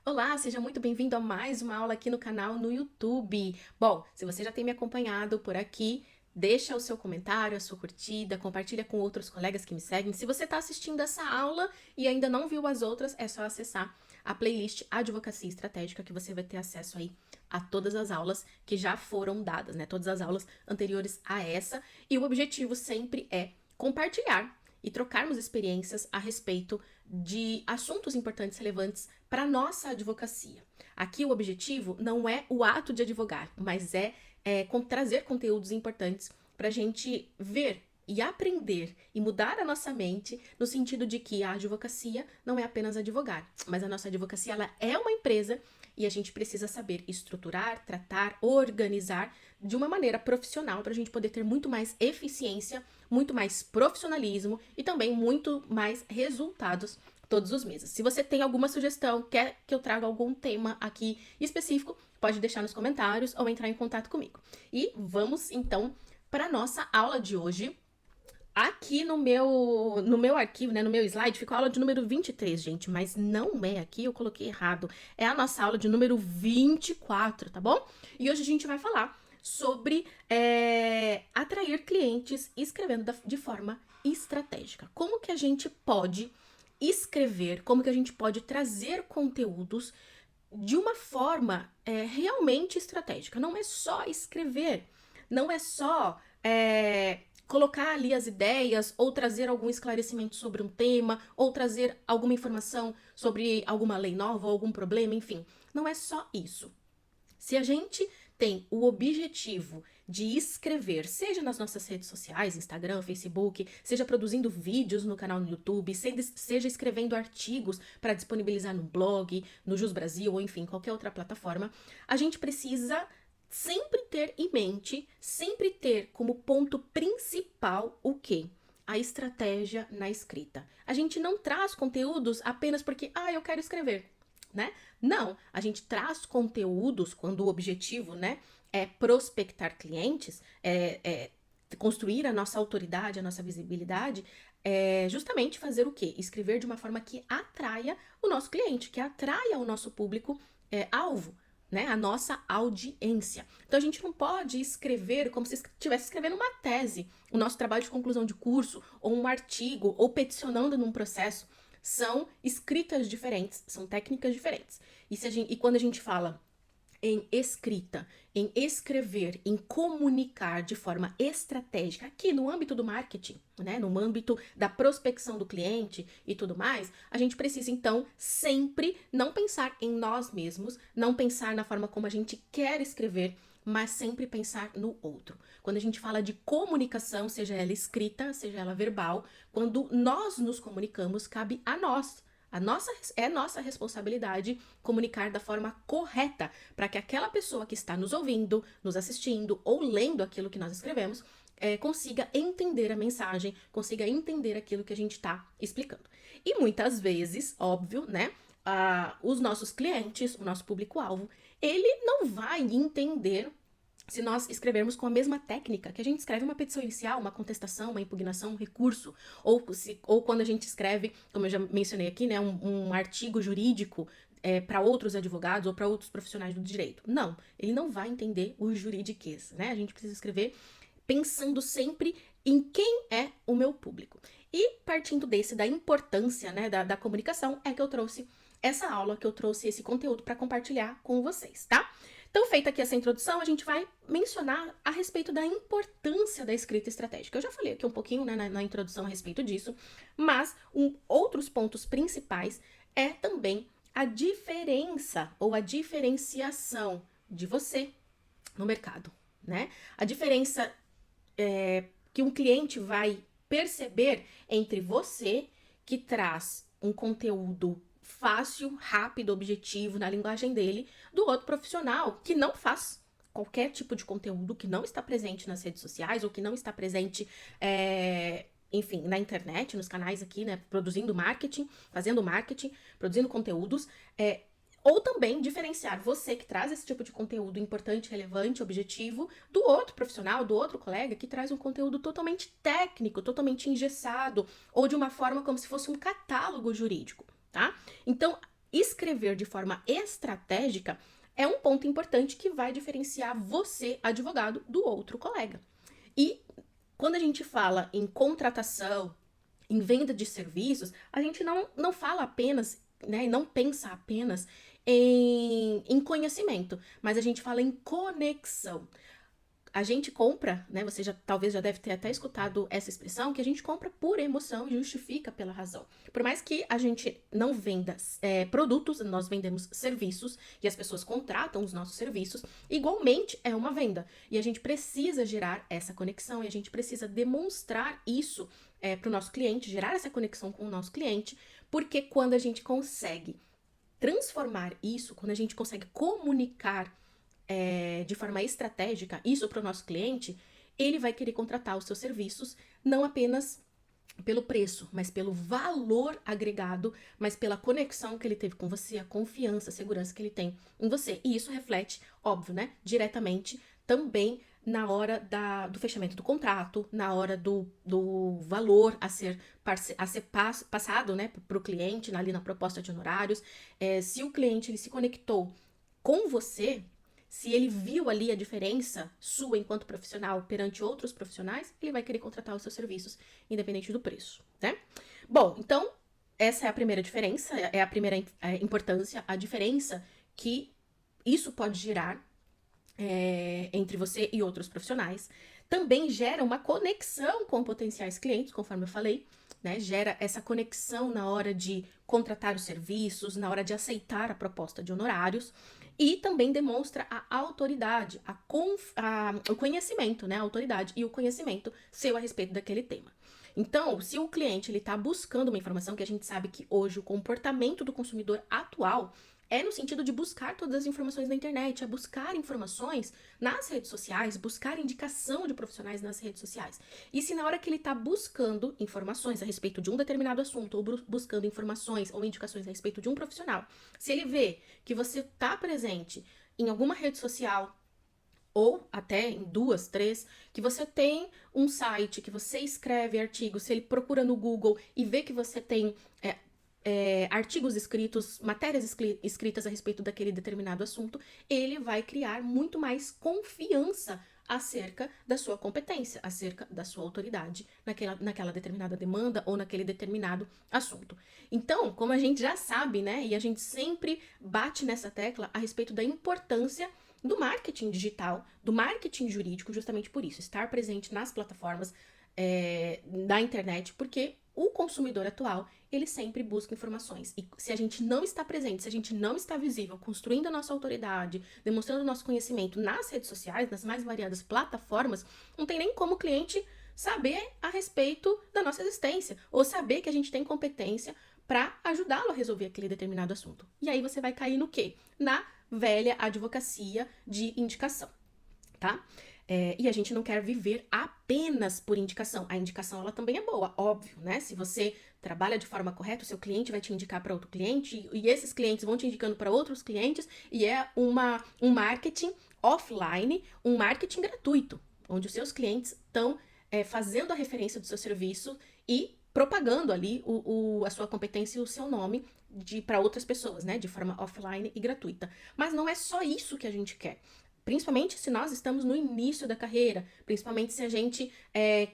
Olá, seja muito bem-vindo a mais uma aula aqui no canal no YouTube. Bom, se você já tem me acompanhado por aqui, deixa o seu comentário, a sua curtida, compartilha com outros colegas que me seguem. Se você está assistindo essa aula e ainda não viu as outras, é só acessar a playlist Advocacia Estratégica que você vai ter acesso aí a todas as aulas que já foram dadas, né? Todas as aulas anteriores a essa. E o objetivo sempre é compartilhar e trocarmos experiências a respeito de assuntos importantes relevantes para nossa advocacia. Aqui o objetivo não é o ato de advogar, mas trazer conteúdos importantes para a gente ver e aprender e mudar a nossa mente no sentido de que a advocacia não é apenas advogar, mas a nossa advocacia ela é uma empresa e a gente precisa saber estruturar, tratar, organizar de uma maneira profissional para a gente poder ter muito mais eficiência, muito mais profissionalismo e também muito mais resultados todos os meses. Se você tem alguma sugestão, quer que eu traga algum tema aqui específico, pode deixar nos comentários ou entrar em contato comigo. E vamos então para a nossa aula de hoje. Aqui no meu arquivo, né, no meu slide, ficou a aula de número 23, gente, mas não é aqui, eu coloquei errado. É a nossa aula de número 24, tá bom? E hoje a gente vai falar sobre atrair clientes escrevendo de forma estratégica. Como que a gente pode escrever, como que a gente pode trazer conteúdos de uma forma realmente estratégica. Não é só escrever, não é só colocar ali as ideias ou trazer algum esclarecimento sobre um tema ou trazer alguma informação sobre alguma lei nova ou algum problema, enfim. Não é só isso. Se a gente tem o objetivo de escrever, seja nas nossas redes sociais, Instagram, Facebook, seja produzindo vídeos no canal no YouTube, seja escrevendo artigos para disponibilizar no blog, no Jus Brasil ou enfim, qualquer outra plataforma, a gente precisa sempre ter em mente, sempre ter como ponto principal o quê? A estratégia na escrita. A gente não traz conteúdos apenas porque, eu quero escrever. Né? Não, a gente traz conteúdos quando o objetivo, né, é prospectar clientes, construir a nossa autoridade, a nossa visibilidade, justamente fazer o quê? Escrever de uma forma que atraia o nosso cliente, que atraia o nosso público alvo. Né, a nossa audiência. Então a gente não pode escrever como se estivesse escrevendo uma tese, o nosso trabalho de conclusão de curso, ou um artigo, ou peticionando num processo. São escritas diferentes, são técnicas diferentes. E quando a gente fala em escrita, em escrever, em comunicar de forma estratégica, aqui no âmbito do marketing, né, no âmbito da prospecção do cliente e tudo mais, a gente precisa então sempre não pensar em nós mesmos, não pensar na forma como a gente quer escrever, mas sempre pensar no outro. Quando a gente fala de comunicação, seja ela escrita, seja ela verbal, quando nós nos comunicamos, cabe a nós. É nossa responsabilidade comunicar da forma correta para que aquela pessoa que está nos ouvindo, nos assistindo ou lendo aquilo que nós escrevemos consiga entender a mensagem, consiga entender aquilo que a gente está explicando. E muitas vezes, óbvio, né? Os nossos clientes, o nosso público-alvo, ele não vai entender se nós escrevermos com a mesma técnica que a gente escreve uma petição inicial, uma contestação, uma impugnação, um recurso, ou quando a gente escreve, como eu já mencionei aqui, né, um artigo jurídico para outros advogados ou para outros profissionais do direito. Não, ele não vai entender o juridiquês, né? A gente precisa escrever pensando sempre em quem é o meu público. E partindo da importância, né, da comunicação, é que eu trouxe essa aula, que eu trouxe esse conteúdo para compartilhar com vocês, tá? Então, feita aqui essa introdução, a gente vai mencionar a respeito da importância da escrita estratégica. Eu já falei aqui um pouquinho, né, na introdução a respeito disso, mas outros pontos principais é também a diferença ou a diferenciação de você no mercado, né? A diferença que um cliente vai perceber entre você, que traz um conteúdo fácil, rápido, objetivo na linguagem dele, do outro profissional que não faz qualquer tipo de conteúdo, que não está presente nas redes sociais ou que não está presente, enfim, na internet, nos canais aqui, né, produzindo marketing, fazendo marketing, produzindo conteúdos, ou também diferenciar você que traz esse tipo de conteúdo importante, relevante, objetivo, do outro profissional, do outro colega que traz um conteúdo totalmente técnico, totalmente engessado, ou de uma forma como se fosse um catálogo jurídico, tá? Então, escrever de forma estratégica é um ponto importante que vai diferenciar você, advogado, do outro colega. E quando a gente fala em contratação, em venda de serviços, a gente não fala apenas, né, e não pensa apenas em conhecimento, mas a gente fala em conexão. A gente compra, né? Você talvez já deve ter até escutado essa expressão, que a gente compra por emoção e justifica pela razão. Por mais que a gente não venda produtos, nós vendemos serviços e as pessoas contratam os nossos serviços, igualmente é uma venda. E a gente precisa gerar essa conexão e a gente precisa demonstrar isso para o nosso cliente, gerar essa conexão com o nosso cliente, porque quando a gente consegue transformar isso, quando a gente consegue comunicar de forma estratégica isso para o nosso cliente, ele vai querer contratar os seus serviços não apenas pelo preço, mas pelo valor agregado, mas pela conexão que ele teve com você, a confiança, a segurança que ele tem em você. E isso reflete, óbvio, né, diretamente também na hora do fechamento do contrato, na hora do valor a ser passado, né, para o cliente, ali na proposta de honorários. Se o cliente ele se conectou com você, se ele viu ali a diferença sua enquanto profissional perante outros profissionais, ele vai querer contratar os seus serviços, independente do preço, né? Bom, então, essa é a primeira diferença, é a primeira importância, a diferença que isso pode gerar entre você e outros profissionais. Também gera uma conexão com potenciais clientes, conforme eu falei, né? Gera essa conexão na hora de contratar os serviços, na hora de aceitar a proposta de honorários. E também demonstra a autoridade, o conhecimento, né? A autoridade e o conhecimento seu a respeito daquele tema. Então, se o cliente ele está buscando uma informação, que a gente sabe que hoje o comportamento do consumidor atual é no sentido de buscar todas as informações na internet, é buscar informações nas redes sociais, buscar indicação de profissionais nas redes sociais. E se na hora que ele está buscando informações a respeito de um determinado assunto, ou buscando informações ou indicações a respeito de um profissional, se ele vê que você está presente em alguma rede social, ou até em 2, 3, que você tem um site, que você escreve artigos, se ele procura no Google e vê que você tem artigos escritos, matérias escritas a respeito daquele determinado assunto, ele vai criar muito mais confiança acerca da sua competência, acerca da sua autoridade naquela determinada demanda ou naquele determinado assunto. Então, como a gente já sabe, né, e a gente sempre bate nessa tecla a respeito da importância do marketing digital, do marketing jurídico, justamente por isso, estar presente nas plataformas da internet, porque o consumidor atual, ele sempre busca informações. E se a gente não está presente, se a gente não está visível, construindo a nossa autoridade, demonstrando o nosso conhecimento nas redes sociais, nas mais variadas plataformas, não tem nem como o cliente saber a respeito da nossa existência, ou saber que a gente tem competência para ajudá-lo a resolver aquele determinado assunto. E aí você vai cair no quê? Na velha advocacia de indicação, tá? E a gente não quer viver apenas por indicação. A indicação, ela também é boa, óbvio, né? Se você trabalha de forma correta, o seu cliente vai te indicar para outro cliente e esses clientes vão te indicando para outros clientes e é um marketing offline, um marketing gratuito, onde os seus clientes estão fazendo a referência do seu serviço e propagando ali a sua competência e o seu nome para outras pessoas, né? De forma offline e gratuita. Mas não é só isso que a gente quer. Principalmente se nós estamos no início da carreira, principalmente se a gente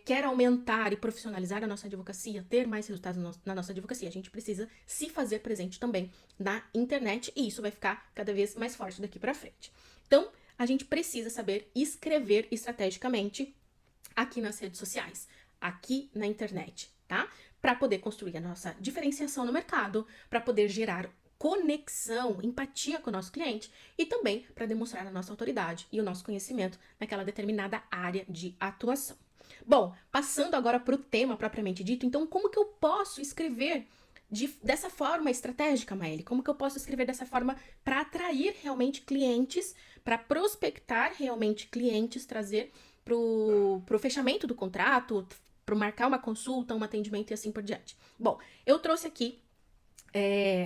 quer aumentar e profissionalizar a nossa advocacia, ter mais resultados na nossa advocacia, a gente precisa se fazer presente também na internet e isso vai ficar cada vez mais forte daqui para frente. Então, a gente precisa saber escrever estrategicamente aqui nas redes sociais, aqui na internet, tá? Para poder construir a nossa diferenciação no mercado, para poder gerar conexão, empatia com o nosso cliente e também para demonstrar a nossa autoridade e o nosso conhecimento naquela determinada área de atuação. Bom, passando agora para o tema propriamente dito, então como que eu posso escrever dessa forma estratégica, Maeli? Como que eu posso escrever dessa forma para atrair realmente clientes, para prospectar realmente clientes, trazer pro fechamento do contrato, para marcar uma consulta, um atendimento e assim por diante? Bom, eu trouxe aqui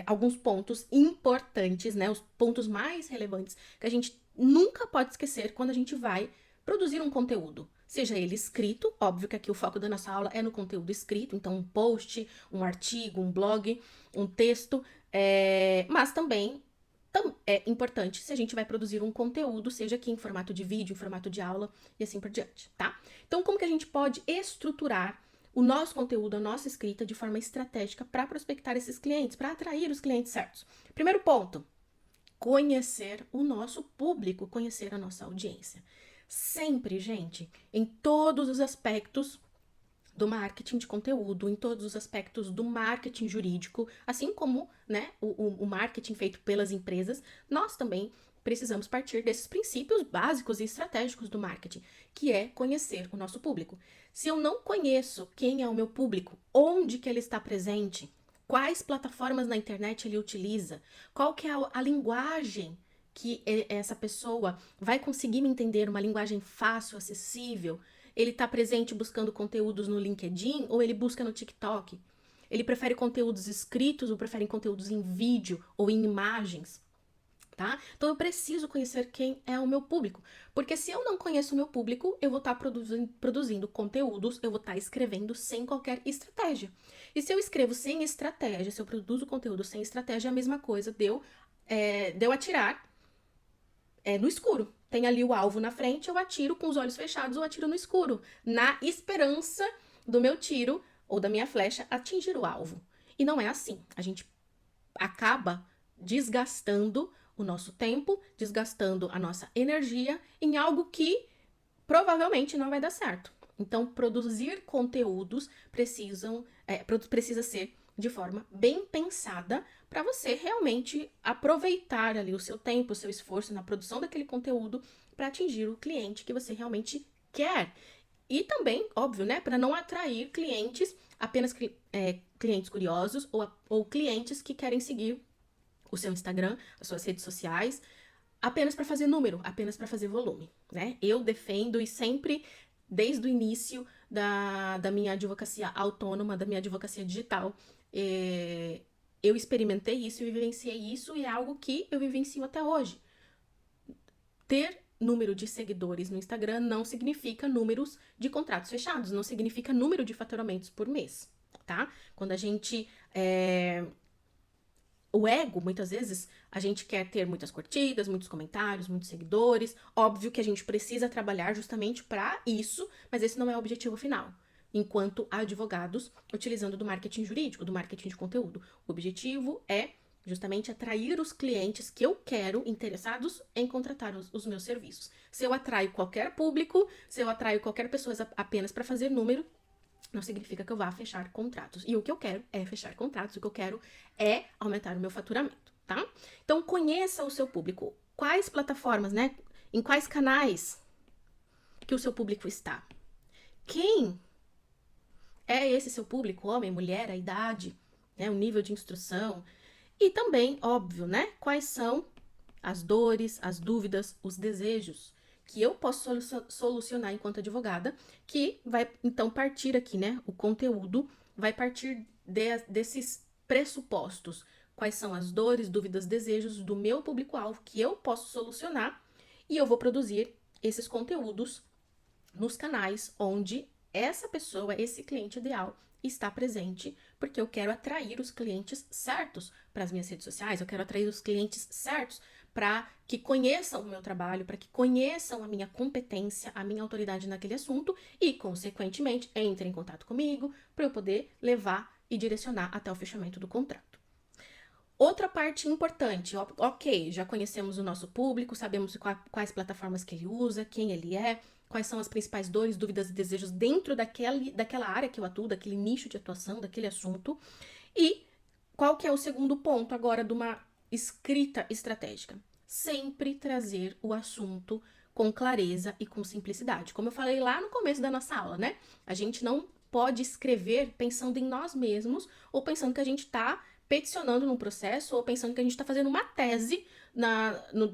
alguns pontos importantes, né? Os pontos mais relevantes que a gente nunca pode esquecer quando a gente vai produzir um conteúdo. Seja ele escrito, óbvio que aqui o foco da nossa aula é no conteúdo escrito, então um post, um artigo, um blog, um texto, Mas também é importante se a gente vai produzir um conteúdo, seja aqui em formato de vídeo, em formato de aula e assim por diante, tá? Então, como que a gente pode estruturar o nosso conteúdo, a nossa escrita de forma estratégica para prospectar esses clientes, para atrair os clientes certos? Primeiro ponto, conhecer o nosso público, conhecer a nossa audiência. Sempre, gente, em todos os aspectos do marketing de conteúdo, em todos os aspectos do marketing jurídico, assim como, né, o marketing feito pelas empresas, nós também precisamos partir desses princípios básicos e estratégicos do marketing, que é conhecer o nosso público. Se eu não conheço quem é o meu público, onde que ele está presente, quais plataformas na internet ele utiliza, qual que é a linguagem que essa pessoa vai conseguir me entender, uma linguagem fácil, acessível, ele está presente buscando conteúdos no LinkedIn ou ele busca no TikTok? Ele prefere conteúdos escritos ou prefere conteúdos em vídeo ou em imagens? Tá? Então eu preciso conhecer quem é o meu público, porque se eu não conheço o meu público, eu vou estar produzindo conteúdos, eu vou estar escrevendo sem qualquer estratégia. E se eu escrevo sem estratégia, se eu produzo conteúdo sem estratégia, é a mesma coisa de eu atirar no escuro. Tem ali o alvo na frente, eu atiro com os olhos fechados ou atiro no escuro, na esperança do meu tiro ou da minha flecha atingir o alvo. E não é assim. A gente acaba desgastando o nosso tempo, desgastando a nossa energia em algo que provavelmente não vai dar certo. Então, produzir conteúdos precisa ser de forma bem pensada para você realmente aproveitar ali o seu tempo, o seu esforço na produção daquele conteúdo para atingir o cliente que você realmente quer. E também, óbvio, né, para não atrair clientes, apenas clientes curiosos ou clientes que querem seguir o seu Instagram, as suas redes sociais, apenas para fazer número, apenas para fazer volume, né? Eu defendo e sempre, desde o início da minha advocacia autônoma, da minha advocacia digital, eu experimentei isso, eu vivenciei isso e é algo que eu vivencio até hoje. Ter número de seguidores no Instagram não significa números de contratos fechados, não significa número de faturamentos por mês, tá? Quando a gente o ego, muitas vezes, a gente quer ter muitas curtidas, muitos comentários, muitos seguidores. Óbvio que a gente precisa trabalhar justamente para isso, mas esse não é o objetivo final. Enquanto advogados, utilizando do marketing jurídico, do marketing de conteúdo. O objetivo é justamente atrair os clientes que eu quero interessados em contratar os meus serviços. Se eu atraio qualquer público, se eu atraio qualquer pessoa apenas para fazer número, não significa que eu vá fechar contratos. E o que eu quero é fechar contratos, o que eu quero é aumentar o meu faturamento, tá? Então, conheça o seu público. Quais plataformas, né? Em quais canais que o seu público está? Quem é esse seu público? Homem, mulher, a idade, né? O nível de instrução. E também, óbvio, né? Quais são as dores, as dúvidas, os desejos que eu posso solucionar enquanto advogada, que vai então partir aqui, né? O conteúdo vai partir desses pressupostos. Quais são as dores, dúvidas, desejos do meu público-alvo que eu posso solucionar e eu vou produzir esses conteúdos nos canais onde essa pessoa, esse cliente ideal, está presente, porque eu quero atrair os clientes certos para as minhas redes sociais, eu quero atrair os clientes certos para que conheçam o meu trabalho, para que conheçam a minha competência, a minha autoridade naquele assunto e, consequentemente, entrem em contato comigo para eu poder levar e direcionar até o fechamento do contrato. Outra parte importante, ok, já conhecemos o nosso público, sabemos quais plataformas que ele usa, quem ele é, quais são as principais dores, dúvidas e desejos dentro daquela área que eu atuo, daquele nicho de atuação, daquele assunto. E qual que é o segundo ponto agora de uma escrita estratégica? Sempre trazer o assunto com clareza e com simplicidade. Como eu falei lá no começo da nossa aula, né? A gente não pode escrever pensando em nós mesmos ou pensando que a gente está peticionando num processo ou pensando que a gente está fazendo uma tese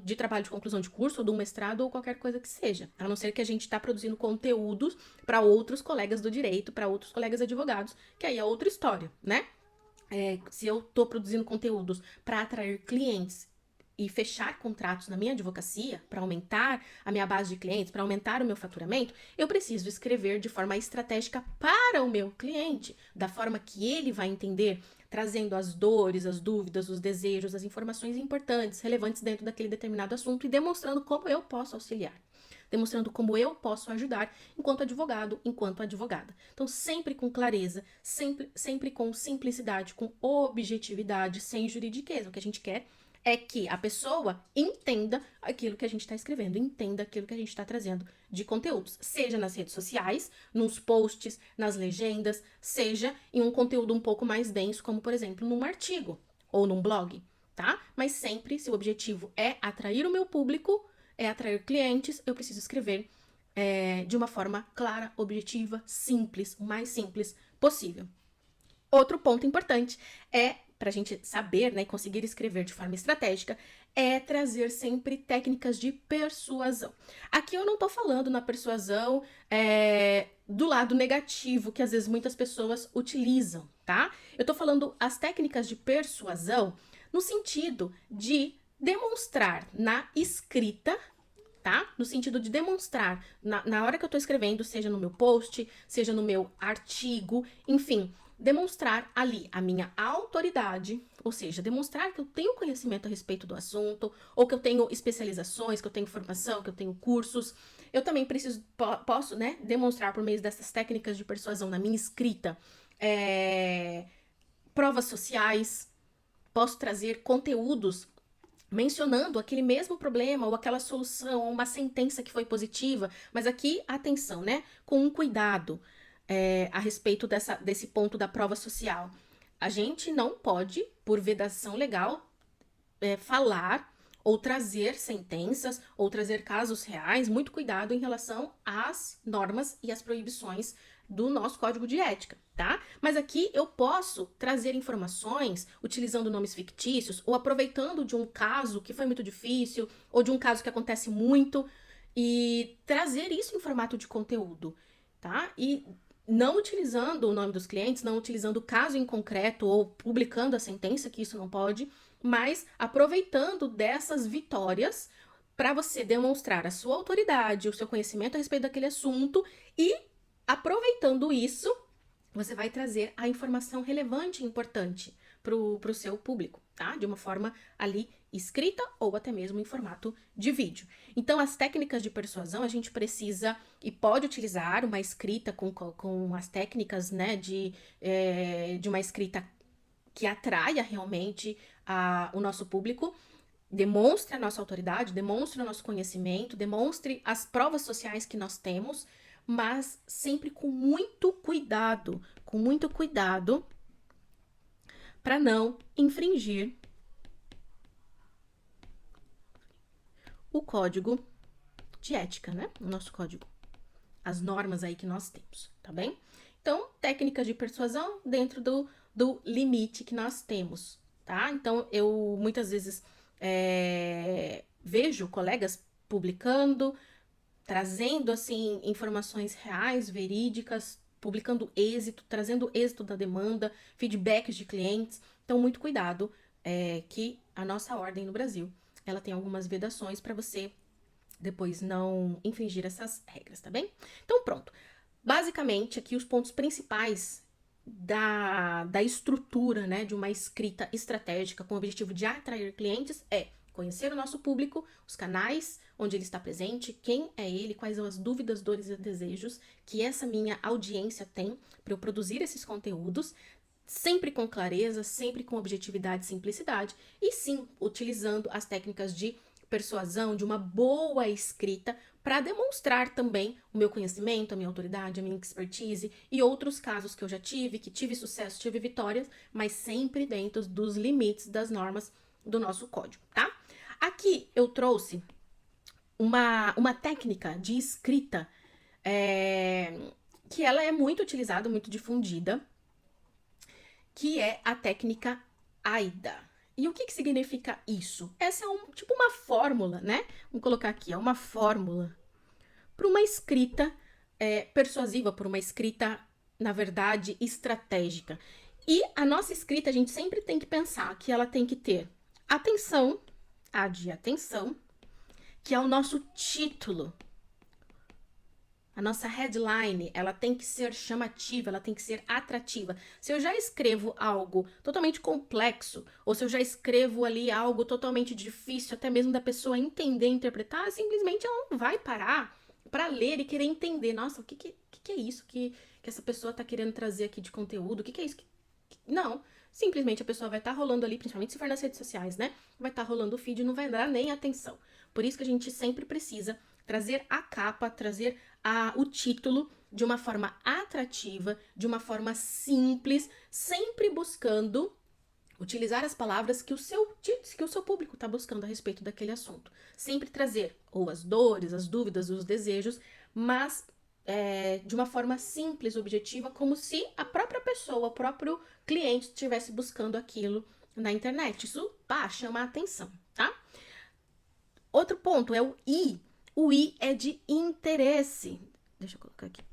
de trabalho de conclusão de curso, ou de um mestrado, ou qualquer coisa que seja. A não ser que a gente está produzindo conteúdos para outros colegas do direito, para outros colegas advogados, que aí é outra história, né? Se eu estou produzindo conteúdos para atrair clientes e fechar contratos na minha advocacia para aumentar a minha base de clientes, para aumentar o meu faturamento, eu preciso escrever de forma estratégica para o meu cliente, da forma que ele vai entender, trazendo as dores, as dúvidas, os desejos, as informações importantes, relevantes dentro daquele determinado assunto e demonstrando como eu posso auxiliar. Demonstrando como eu posso ajudar enquanto advogado, enquanto advogada. Então, sempre com clareza, sempre com simplicidade, com objetividade, sem juridiqueza. O que a gente quer é que a pessoa entenda aquilo que a gente está escrevendo, entenda aquilo que a gente está trazendo de conteúdos, seja nas redes sociais, nos posts, nas legendas, seja em um conteúdo um pouco mais denso, como, por exemplo, num artigo ou num blog, tá? Mas sempre, se o objetivo é atrair o meu público, é atrair clientes, eu preciso escrever de uma forma clara, objetiva, simples, o mais simples possível. Outro ponto importante é, para a gente saber, né, conseguir escrever de forma estratégica, é trazer sempre técnicas de persuasão. Aqui eu não estou falando na persuasão do lado negativo, que às vezes muitas pessoas utilizam, tá? Eu estou falando as técnicas de persuasão no sentido de demonstrar na escrita, tá? No sentido de demonstrar na hora que eu tô escrevendo, seja no meu post, seja no meu artigo, enfim, demonstrar ali a minha autoridade, ou seja, demonstrar que eu tenho conhecimento a respeito do assunto, ou que eu tenho especializações, que eu tenho formação, que eu tenho cursos. Eu também posso, né, demonstrar por meio dessas técnicas de persuasão na minha escrita, provas sociais, posso trazer conteúdos mencionando aquele mesmo problema ou aquela solução ou uma sentença que foi positiva, mas aqui, atenção, né? Com um cuidado a respeito desse ponto da prova social. A gente não pode, por vedação legal, falar ou trazer sentenças ou trazer casos reais, muito cuidado em relação às normas e às proibições do nosso código de ética, tá? Mas aqui eu posso trazer informações utilizando nomes fictícios ou aproveitando de um caso que foi muito difícil ou de um caso que acontece muito e trazer isso em formato de conteúdo, tá? E não utilizando o nome dos clientes, não utilizando o caso em concreto ou publicando a sentença, que isso não pode, mas aproveitando dessas vitórias para você demonstrar a sua autoridade, o seu conhecimento a respeito daquele assunto e, aproveitando isso, você vai trazer a informação relevante e importante para o seu público, tá? De uma forma ali escrita ou até mesmo em formato de vídeo. Então, as técnicas de persuasão, a gente precisa e pode utilizar uma escrita com as técnicas, né, de uma escrita que atraia realmente o nosso público, demonstre a nossa autoridade, demonstre o nosso conhecimento, demonstre as provas sociais que nós temos, mas sempre com muito cuidado para não infringir o código de ética, né? O nosso código, as normas aí que nós temos, tá bem? Então, técnicas de persuasão dentro do limite que nós temos, tá? Então, eu muitas vezes vejo colegas publicando, trazendo, assim, informações reais, verídicas, publicando êxito, trazendo êxito da demanda, feedbacks de clientes. Então, muito cuidado, que a nossa ordem no Brasil, ela tem algumas vedações para você depois não infringir essas regras, tá bem? Então, pronto. Basicamente, aqui os pontos principais da estrutura, né, de uma escrita estratégica com o objetivo de atrair clientes é conhecer o nosso público, os canais onde ele está presente, quem é ele, quais são as dúvidas, dores e desejos que essa minha audiência tem para eu produzir esses conteúdos, sempre com clareza, sempre com objetividade e simplicidade, e sim, utilizando as técnicas de persuasão, de uma boa escrita, para demonstrar também o meu conhecimento, a minha autoridade, a minha expertise e outros casos que eu já tive, que tive sucesso, tive vitórias, mas sempre dentro dos limites das normas do nosso código, tá? Aqui eu trouxe uma técnica de escrita que ela é muito utilizada, muito difundida, que é a técnica AIDA. E o que significa isso? Essa é tipo uma fórmula, né? Vamos colocar aqui, é uma fórmula para uma escrita persuasiva, para uma escrita, na verdade, estratégica. E a nossa escrita, a gente sempre tem que pensar que ela tem que ter atenção, A de atenção, que é o nosso título. A nossa headline, ela tem que ser chamativa, ela tem que ser atrativa. Se eu já escrevo algo totalmente complexo, ou se eu já escrevo ali algo totalmente difícil, até mesmo da pessoa entender, interpretar, simplesmente ela não vai parar para ler e querer entender. Nossa, o que é isso que essa pessoa tá querendo trazer aqui de conteúdo? O que é isso? Não. Simplesmente a pessoa vai estar rolando ali, principalmente se for nas redes sociais, né? Vai estar rolando o feed e não vai dar nem atenção. Por isso que a gente sempre precisa trazer a capa, trazer o título de uma forma atrativa, de uma forma simples, sempre buscando utilizar as palavras que o seu público está buscando a respeito daquele assunto. Sempre trazer ou as dores, as dúvidas, os desejos, mas de uma forma simples, objetiva, como se a própria pessoa, o próprio cliente estivesse buscando aquilo na internet. Isso, chama a atenção, tá? Outro ponto é o I. O I é de interesse. Deixa eu colocar aqui.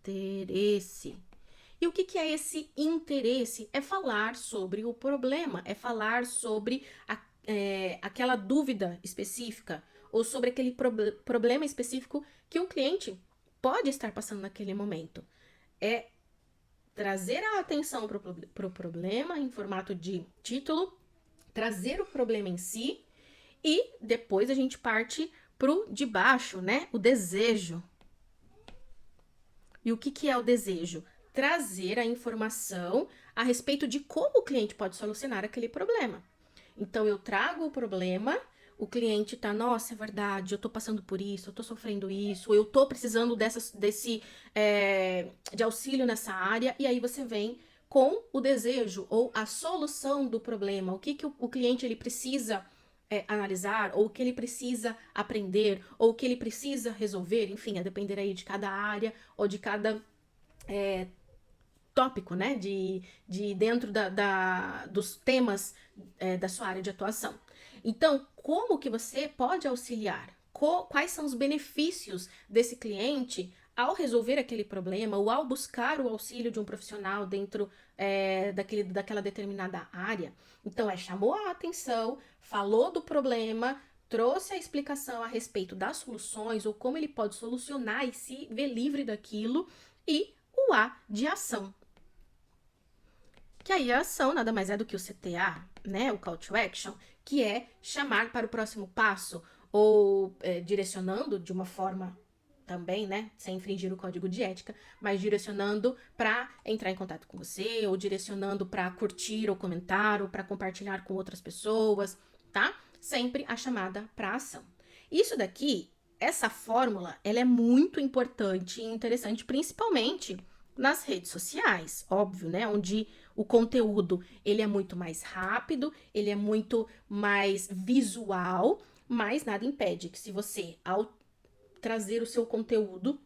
Interesse. E o que é esse interesse? É falar sobre o problema, é falar sobre aquela dúvida específica ou sobre aquele problema específico que o cliente pode estar passando naquele momento. É trazer a atenção para o problema em formato de título, trazer o problema em si e depois a gente parte pro de baixo, né? O desejo. E o que é o desejo? Trazer a informação a respeito de como o cliente pode solucionar aquele problema. Então, eu trago o problema, o cliente tá, nossa, é verdade, eu tô passando por isso, eu tô sofrendo isso, eu tô precisando de auxílio nessa área, e aí você vem com o desejo ou a solução do problema, o que o cliente ele precisa analisar, ou o que ele precisa aprender, ou o que ele precisa resolver, enfim, a depender aí de cada área ou de cada tópico, né, de dentro dos temas da sua área de atuação. Então, como que você pode auxiliar? Quais são os benefícios desse cliente ao resolver aquele problema ou ao buscar o auxílio de um profissional dentro daquela determinada área? Então, chamou a atenção, falou do problema, trouxe a explicação a respeito das soluções ou como ele pode solucionar e se ver livre daquilo, e o A de ação. Que aí a ação nada mais é do que o CTA, né? O Call to Action, que é chamar para o próximo passo ou direcionando de uma forma também, né, sem infringir o código de ética, mas direcionando para entrar em contato com você, ou direcionando para curtir ou comentar, ou para compartilhar com outras pessoas, tá? Sempre a chamada para ação. Isso daqui, essa fórmula, ela é muito importante e interessante, principalmente nas redes sociais, óbvio, né, onde o conteúdo, ele é muito mais rápido, ele é muito mais visual, mas nada impede que se você, ao trazer o seu conteúdo,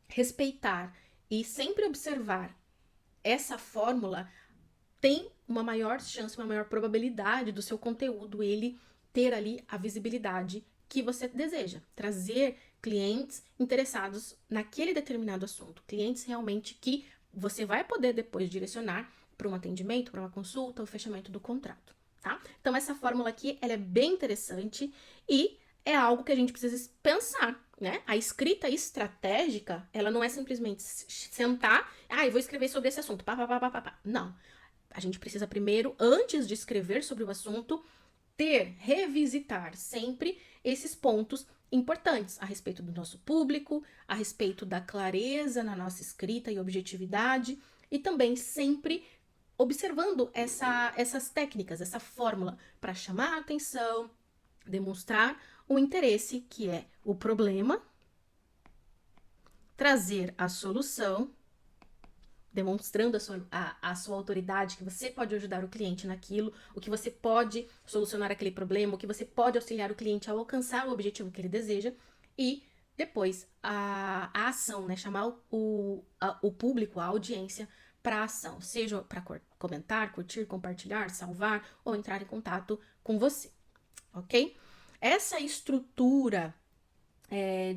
respeitar e sempre observar essa fórmula, tem uma maior chance, uma maior probabilidade do seu conteúdo ele ter ali a visibilidade que você deseja. Trazer clientes interessados naquele determinado assunto. Clientes realmente que você vai poder depois direcionar para um atendimento, para uma consulta, o fechamento do contrato, tá? Então essa fórmula aqui, ela é bem interessante e é algo que a gente precisa pensar, né? A escrita estratégica, ela não é simplesmente sentar, eu vou escrever sobre esse assunto, Não. A gente precisa primeiro, antes de escrever sobre o assunto, revisitar sempre esses pontos importantes a respeito do nosso público, a respeito da clareza na nossa escrita e objetividade, e também sempre observando essas técnicas, essa fórmula para chamar a atenção, demonstrar o interesse, que é o problema, trazer a solução, demonstrando a sua autoridade, que você pode ajudar o cliente naquilo, o que você pode solucionar aquele problema, o que você pode auxiliar o cliente a alcançar o objetivo que ele deseja, e depois a ação, né? Chamar o público, a audiência para ação, seja para comentar, curtir, compartilhar, salvar ou entrar em contato com você, ok? Essa estrutura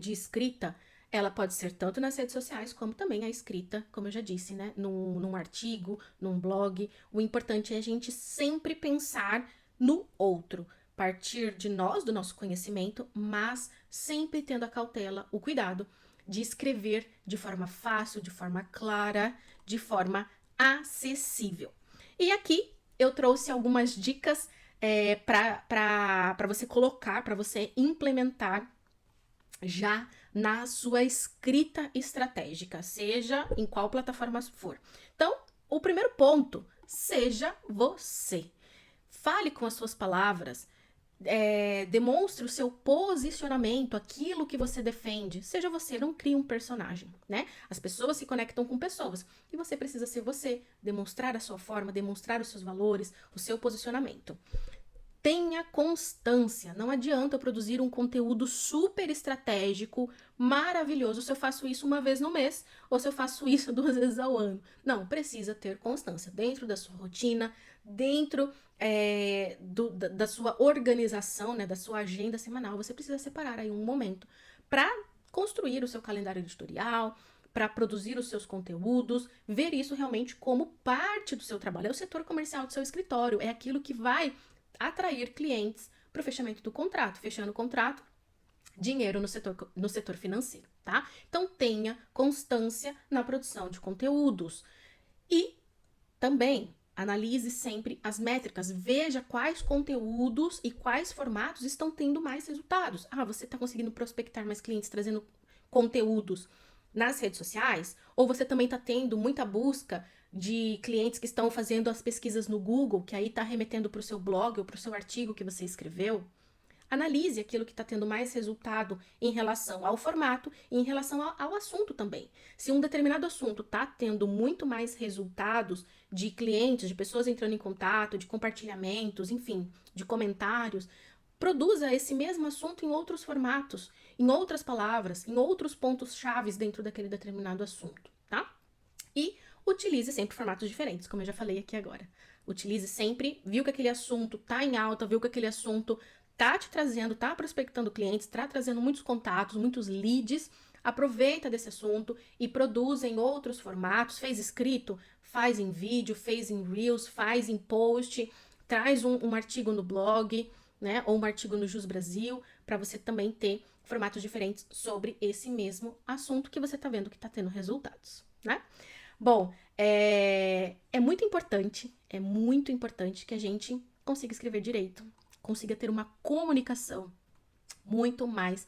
de escrita, ela pode ser tanto nas redes sociais, como também a escrita, como eu já disse, né? Num artigo, num blog. O importante é a gente sempre pensar no outro, partir de nós, do nosso conhecimento, mas sempre tendo a cautela, o cuidado de escrever de forma fácil, de forma clara, de forma acessível. E aqui eu trouxe algumas dicas para você colocar, para você implementar já na sua escrita estratégica, seja em qual plataforma for. Então, o primeiro ponto, seja você. Fale com as suas palavras, demonstre o seu posicionamento, aquilo que você defende. Seja você, não crie um personagem, né? As pessoas se conectam com pessoas e você precisa ser você, demonstrar a sua forma, demonstrar os seus valores, o seu posicionamento. Tenha constância. Não adianta eu produzir um conteúdo super estratégico, maravilhoso, se eu faço isso uma vez no mês ou se eu faço isso 2 vezes ao ano. Não, precisa ter constância dentro da sua rotina, dentro da sua organização, né, da sua agenda semanal. Você precisa separar aí um momento para construir o seu calendário editorial, para produzir os seus conteúdos, ver isso realmente como parte do seu trabalho. É o setor comercial do seu escritório, é aquilo que vai atrair clientes para o fechamento do contrato. Fechando o contrato, dinheiro no setor financeiro, tá? Então tenha constância na produção de conteúdos. E também analise sempre as métricas, veja quais conteúdos e quais formatos estão tendo mais resultados. Você está conseguindo prospectar mais clientes trazendo conteúdos nas redes sociais? Ou você também está tendo muita busca de clientes que estão fazendo as pesquisas no Google, que aí está remetendo para o seu blog ou para o seu artigo que você escreveu? Analise aquilo que está tendo mais resultado em relação ao formato e em relação ao assunto também. Se um determinado assunto está tendo muito mais resultados de clientes, de pessoas entrando em contato, de compartilhamentos, enfim, de comentários, produza esse mesmo assunto em outros formatos, em outras palavras, em outros pontos chaves dentro daquele determinado assunto, tá? E utilize sempre formatos diferentes, como eu já falei aqui agora. Utilize sempre, viu que aquele assunto tá em alta, viu que aquele assunto tá te trazendo, tá prospectando clientes, tá trazendo muitos contatos, muitos leads, aproveita desse assunto e produza em outros formatos. Fez escrito? Faz em vídeo, fez em Reels, faz em post, traz um artigo no blog, né, ou um artigo no Jus Brasil, para você também ter formatos diferentes sobre esse mesmo assunto que você tá vendo que tá tendo resultados, né? Bom, é muito importante que a gente consiga escrever direito, consiga ter uma comunicação muito mais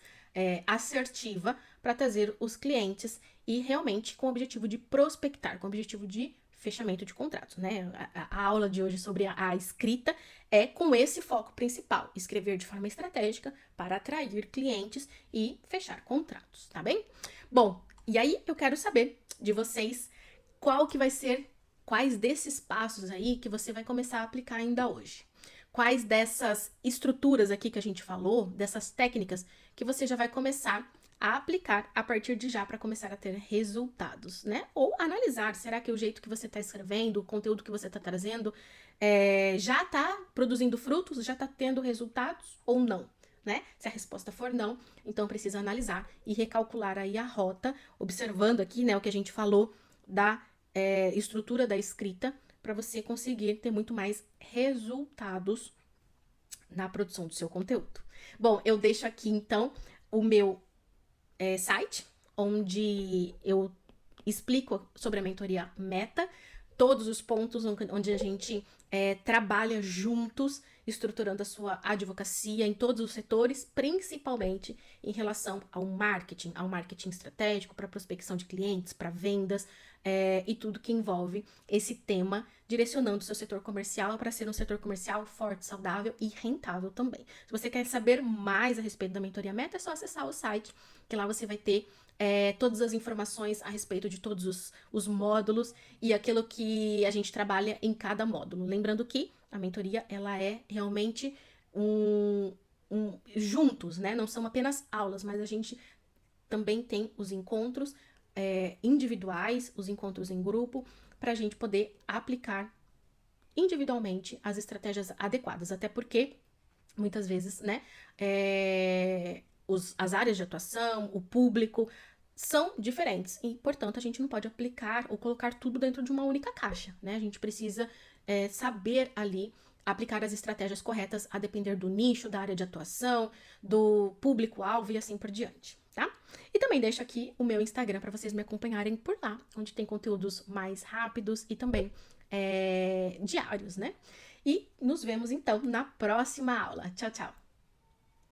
assertiva para trazer os clientes e realmente com o objetivo de prospectar, com o objetivo de fechamento de contratos, né? A aula de hoje sobre a escrita é com esse foco principal, escrever de forma estratégica para atrair clientes e fechar contratos, tá bem? Bom, e aí eu quero saber de vocês quais desses passos aí que você vai começar a aplicar ainda hoje. Quais dessas estruturas aqui que a gente falou, dessas técnicas, que você já vai começar a aplicar a partir de já para começar a ter resultados, né? Ou analisar, será que o jeito que você está escrevendo, o conteúdo que você está trazendo, já está produzindo frutos, já está tendo resultados ou não, né? Se a resposta for não, então precisa analisar e recalcular aí a rota, observando aqui, né, o que a gente falou da estrutura da escrita, para você conseguir ter muito mais resultados na produção do seu conteúdo. Bom, eu deixo aqui então o meu site, onde eu explico sobre a mentoria Meta, todos os pontos onde a gente trabalha juntos, estruturando a sua advocacia em todos os setores, principalmente em relação ao marketing estratégico, para prospecção de clientes, para vendas, e tudo que envolve esse tema, direcionando o seu setor comercial para ser um setor comercial forte, saudável e rentável também. Se você quer saber mais a respeito da mentoria Meta, é só acessar o site, que lá você vai ter todas as informações a respeito de todos os módulos e aquilo que a gente trabalha em cada módulo. Lembrando que a mentoria, ela é realmente juntos, né? Não são apenas aulas, mas a gente também tem os encontros individuais, os encontros em grupo, para a gente poder aplicar individualmente as estratégias adequadas, até porque muitas vezes, né, as áreas de atuação, o público são diferentes e, portanto, a gente não pode aplicar ou colocar tudo dentro de uma única caixa, né? A gente precisa saber ali aplicar as estratégias corretas a depender do nicho, da área de atuação, do público-alvo e assim por diante, tá? E também deixo aqui o meu Instagram para vocês me acompanharem por lá, onde tem conteúdos mais rápidos e também diários, né? E nos vemos então na próxima aula. Tchau, tchau!